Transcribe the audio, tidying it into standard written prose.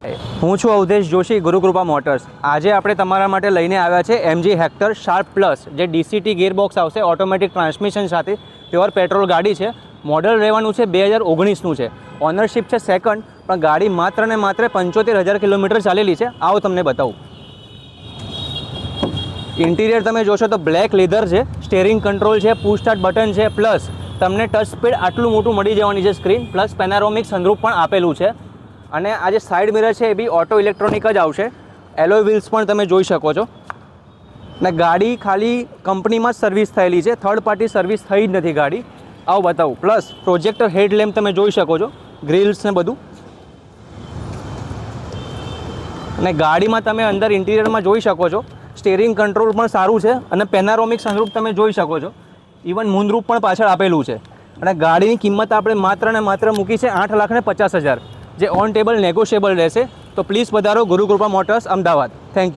હું છું અવધેશ જોશી, ગુરુકૃપા મોટર્સ। આજે આપણે તમારા માટે લઈને આવ્યા છે MG હેક્ટર શાર્પ પ્લસ, જે DCT ગિયરબોક્સ આવશે, ઓટોમેટિક ટ્રાન્સમિશન સાથે, પ્યોર પેટ્રોલ ગાડી છે। મોડલ રહેવાનું છે 2019નું છે, ઓનરશિપ છે સેકન્ડ, પણ ગાડી માત્ર ને માત્ર 75,000 કિલોમીટર ચાલેલી છે। આવો તમને બતાવું। ઇન્ટિરિયર તમે જોશો તો બ્લેક લેધર છે, સ્ટેરિંગ કંટ્રોલ છે, પુશ સ્ટાર્ટ બટન છે, પ્લસ તમને ટચ સ્પીડ આટલું મોટું મળી જવાની છે સ્ક્રીન, પ્લસ પેનારોમિક સનરૂફ પણ આપેલું છે। અને આ જે સાઇડ મિરર છે એ બી ઓટો ઇલેક્ટ્રોનિક જ આવશે। એલોય વ્હીલ્સ પણ તમે જોઈ શકો છો। ને ગાડી ખાલી કંપનીમાં જ સર્વિસ થયેલી છે, થર્ડ પાર્ટી સર્વિસ થઈ જ નથી ગાડી। આવું બતાવું। પ્લસ પ્રોજેક્ટર હેડ લેમ્પ તમે જોઈ શકો છો, ગ્રીલ્સ ને બધું। અને ગાડીમાં તમે અંદર ઇન્ટિરિયરમાં જોઈ શકો છો, સ્ટેરિંગ કંટ્રોલ પણ સારું છે, અને પેનારોમિક સનરૂફ તમે જોઈ શકો છો, ઇવન મૂનરૂફ પણ પાછળ આપેલું છે। અને ગાડીની કિંમત આપણે માત્ર ને માત્ર મૂકી છે 8,50,000, જે ઓન ટેબલ નેગોશિયેબલ રહેશે। તો પ્લીઝ પધારો Gurukripa motors, Ahmedabad. Thank you.